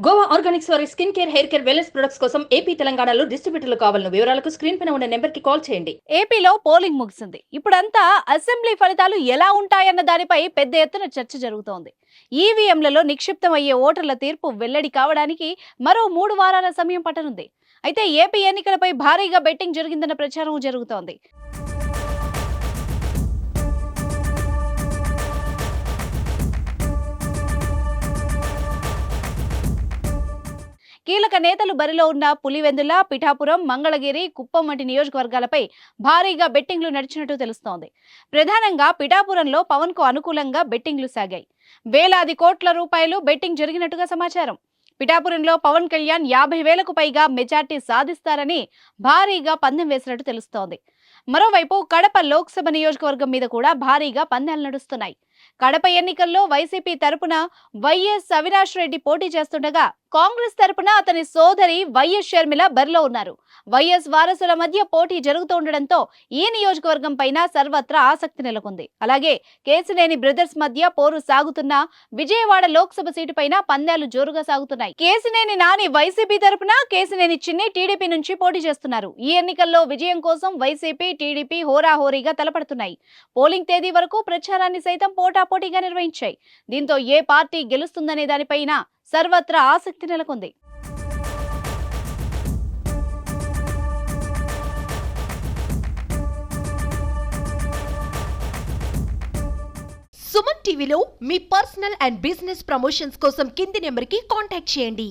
Goa Organics వారి skin care, hair care, wellness products కోసం AP, తెలంగాణలో డిస్ట్రిబ్యూటర్లు కావాలన్న వివరాలకు స్క్రీన్ పైన ఉన్న నెంబర్కి కాల్ చేయండి. ఏపీలో పోలింగ్ ముగిసింది. ఇప్పుడంతా అసెంబ్లీ ఫలితాలు ఎలా ఉంటాయన్న దానిపై పెద్ద ఎత్తున చర్చ జరుగుతోంది. ఈవీఎంలలో నిక్షిప్తమయ్యే ఓటర్ల తీర్పు వెల్లడి కావడానికి మరో 3 వారాల సమయం పట్టనుంది. అయితే ఏపీ ఎన్నికలపై భారీగా బెట్టింగ్ జరిగిందన్న ప్రచారం జరుగుతోంది. కీలక నేతలు బరిలో ఉన్న పులివెందుల, పిఠాపురం, మంగళగిరి, కుప్పం వంటి నియోజకవర్గాలపై భారీగా బెట్టింగ్లు నడిచినట్టు తెలుస్తోంది. ప్రధానంగా పిఠాపురంలో పవన్ కు అనుకూలంగా బెట్టింగ్లు సాగాయి. వేలాది కోట్ల రూపాయలు బెట్టింగ్ జరిగినట్టుగా సమాచారం. పిఠాపురంలో పవన్ కళ్యాణ్ 50,000కు పైగా మెజార్టీ సాధిస్తారని భారీగా పందెం వేసినట్టు తెలుస్తోంది. మరోవైపు కడప లోక్సభ నియోజకవర్గం మీద కూడా భారీగా పందాలు నడుస్తున్నాయి. కడప ఎన్నికల్లో వైసీపీ తరపున వైఎస్ అవినాష్ రెడ్డి పోటీ చేస్తుండగా, కాంగ్రెస్ తరపున అతని సోదరి వైఎస్ షర్మిల బరిలో ఉన్నారు. వైఎస్ వారసుల మధ్య పోటీ జరుగుతుండటంతో ఈ నియోజకవర్గం పైన సర్వత్రా ఆసక్తి నెలకొంది. అలాగే కేసినేని బ్రదర్స్ మధ్య పోరు సాగుతున్న విజయవాడ లోక్సభ సీటు పైన పందాలు జోరుగా సాగుతున్నాయి. కేసినేని నాని వైసీపీ తరపున, కేసినేని చిన్ని టీడీపీ నుంచి పోటీ చేస్తున్నారు. ఈ ఎన్నికల్లో విజయం కోసం వైసీపీ, టీడీపీ హోరాహోరీగా తలపడుతున్నాయి. పోలింగ్ తేదీ వరకు ప్రచారాన్ని సైతం పోటాపోటీగా నిర్వహించాయి. దీంతో ఏ పార్టీ గెలుస్తుందనే దానిపైన సర్వత్రా ఆసక్తి నెలకొంది. సుమన్ టీవీలో మీ పర్సనల్ అండ్ బిజినెస్ ప్రమోషన్స్ కోసం కింది నెంబర్కి కాంటాక్ట్ చేయండి.